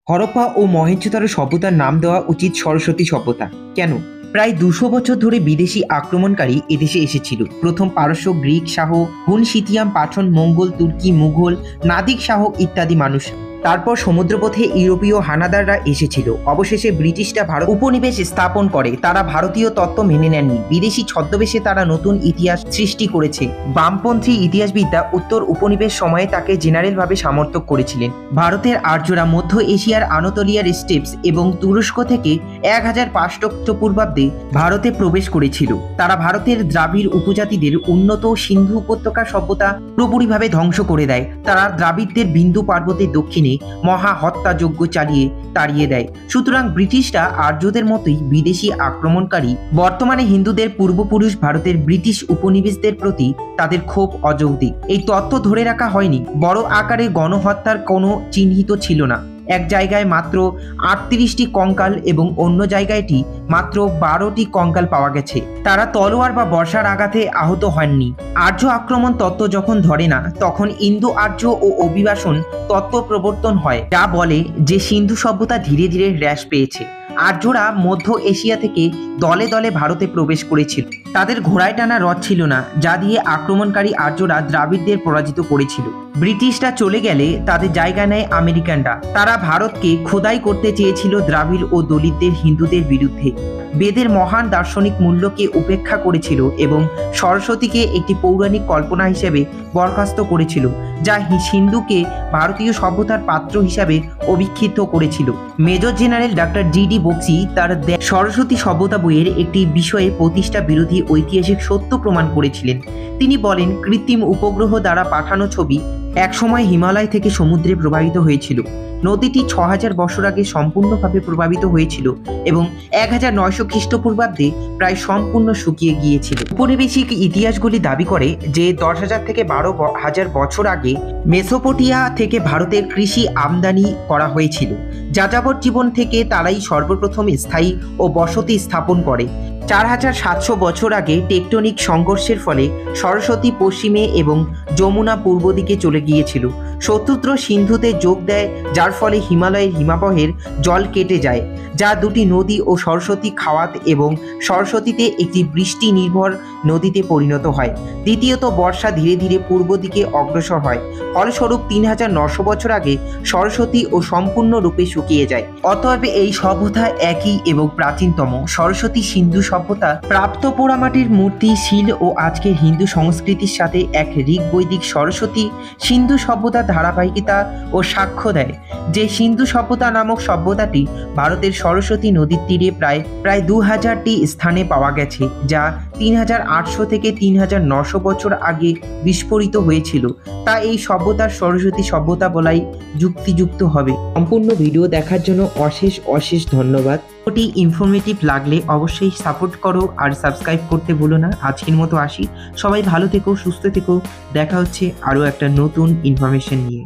হরপ্পা ও মহেঞ্জোদারো সভ্যতার নাম দেওয়া উচিত সরস্বতী সভ্যতা। কেন? প্রায় 200 বছর ধরে বিদেশি আক্রমণকারী এদেশে এসেছিল। প্রথম পারস্য, গ্রিক শাহ, হুন, সিথিয়ান, পাঠন, মঙ্গল, তুর্কি, মুঘল, নাদিক শাহ ইত্যাদি মানুষ। তারপর সমুদ্রপথে ইউরোপীয় হানাদাররা এসেছিল। অবশেষে ব্রিটিশরা ভারত উপনিবেশ স্থাপন করে। তারা ভারতীয় তত্ত্ব মেনে নেননি। বিদেশি ছদ্মবেশে তারা নতুন ইতিহাস সৃষ্টি করেছে। বামপন্থী ইতিহাসবিদরা উত্তর উপনিবেশ সময়ে তাকে জেনারেলভাবে সমর্থক করেছিলেন। ভারতের আর্যরা মধ্য এশিয়ার আনাতোলিয়ার স্টেপস এবং তুরস্ক থেকে 1500 খ্রিস্টপূর্বাব্দে ভারতে প্রবেশ করেছিল। তারা ভারতের দ্রাবিড় উপজাতিদের উন্নত সিন্ধু উপত্যকা সভ্যতা পুরোপুরিভাবে ধ্বংস করে দেয়। তারা দ্রাবিড়দের বিন্দু পার্বতের দক্ষিণে মহা হত্যাযজ্ঞ চালিয়ে তাড়িয়ে দেয়। সুতরাং ব্রিটিশরা আর্যদের মতোই বিদেশি আক্রমণকারী। বর্তমানে হিন্দুদের পূর্বপুরুষ ভারতের ব্রিটিশ উপনিবেশদের প্রতি তাদের ক্ষোভ অযৌক্তিক। এই তত্ত্ব ধরে রাখা হয়নি। বড় আকারে গণহত্যার কোনো চিহ্নিত ছিল না। এক জায়গায় মাত্র 38টি কঙ্কাল এবং অন্য জায়গায়টি মাত্র 12টি কঙ্কাল পাওয়া গেছে। তারা তলোয়ার বা বর্ষার আঘাতে আহত হননি। আর্য আক্রমণ তত্ত্ব যখন ধরে না, তখন ইন্দো আর্য ও অভিবাসন তত্ত্ব প্রবর্তন হয়, যা বলে যে সিন্ধু সভ্যতা ধীরে ধীরে হ্রাস পেয়েছে। আর্যরা মধ্য এশিয়া থেকে দলে দলে ভারতে প্রবেশ করেছিল। তাদের ঘোড়ায় টানা রথ ছিল না, যা দিয়ে আক্রমণকারী আর্যরা দ্রাবিড়দের পরাজিত করেছিল। ব্রিটিশরা চলে গেলে তাদের জায়গা নেয় আমেরিকানরা। তারা ভারতকে খোদাই করতে চেয়েছিল দ্রাবিড় ও দলিতদের হিন্দুদের বিরুদ্ধে। বেদের মহান দার্শনিক মূল্যকে উপেক্ষা করেছিল এবং সরস্বতীকে একটি পৌরাণিক কল্পনা হিসেবে বরখাস্ত করেছিল, যা সিন্ধুকে ভারতীয় সভ্যতার পাত্র হিসাবে অভিক্ষিপ্ত করেছিল। Major general doctor D Bakshi তার সরস্বতী সভ্যতা বইয়ের একটি বিষয়ে প্রতিষ্ঠা বিরোধী ঐতিহাসিক সত্য প্রমাণ করেছিলেন। তিনি বলেন, কৃত্রিম উপগ্রহ দ্বারা পাঠানো ছবি একসময় হিমালয় থেকে সমুদ্রে প্রবাহিত হয়েছিল। নদীটি 6000 বছর আগে সম্পূর্ণভাবে প্রভাবিত হয়েছিল এবং 1900 খ্রিস্টপূর্বাব্দে প্রায় সম্পূর্ণ শুকিয়ে গিয়েছিল। ঔপনিবেশিক ইতিহাসগুলি দাবি করে যে 10,000 থেকে 12,000 বছর আগে মেসোপটেমিয়া থেকে ভারতের কৃষি আমদানি করা হয়েছিল। যাযাবর জীবন থেকে তারাই সর্বপ্রথম স্থায়ী ও বসতি স্থাপন করে। 4700 বছর আগে টেকটনিক সংঘর্ষের ফলে সরস্বতী পশ্চিমে এবং যমুনা পূর্ব দিকে চলে গিয়েছিল। শত্রুদ্র সিন্ধুতে যোগ দেয়, যার ফলে হিমালয়ের হিমাবহের জল কেটে যায়, যা দুটি নদী ও সরস্বতী খাওয়াত এবং সরস্বতীতে একটি বৃষ্টি নির্ভর নদীতে পরিণত হয়। দ্বিতীয়ত, বর্ষা ধীরে ধীরে পূর্ব দিকে অগ্রসর হয়। ফলস্বরূপ 3900 বছর আগে সরস্বতী ও সম্পূর্ণরূপে শুকিয়ে যায়। অতএব এই সভ্যতা একই এবং প্রাচীনতম। সরস্বতী সিন্ধু সভ্যতা প্রাপ্ত পোড়ামাটির মূর্তি, শিল ও আজকের হিন্দু সংস্কৃতির সাথে এক ঋগ বৈদিক সরস্বতী সিন্ধু সভ্যতার ধারাবাহিকতা ও সাক্ষ্য দেয় যে সিন্ধু সভ্যতা নামক সভ্যতাটি ভারতের সরস্বতী নদীর তীরে প্রায় 2000টি স্থানে পাওয়া গেছে, যা 3800 থেকে 3900 বছর আগে বিস্ফোরিত হয়েছিল। তা এই সভ্যতার সরস্বতী সভ্যতা বলাই যুক্তিযুক্ত হবে। সম্পূর্ণ ভিডিও দেখার জন্য অশেষ ধন্যবাদ। ভিডিওটি ইনফরমেটিভ লাগলে অবশ্যই সাপোর্ট করো আর সাবস্ক্রাইব করতে ভুলো না। আজকের মতো আসি। সবাই ভালো থেকো, সুস্থ থেকো। দেখা হচ্ছে আরও একটা নতুন ইনফরমেশন নিয়ে।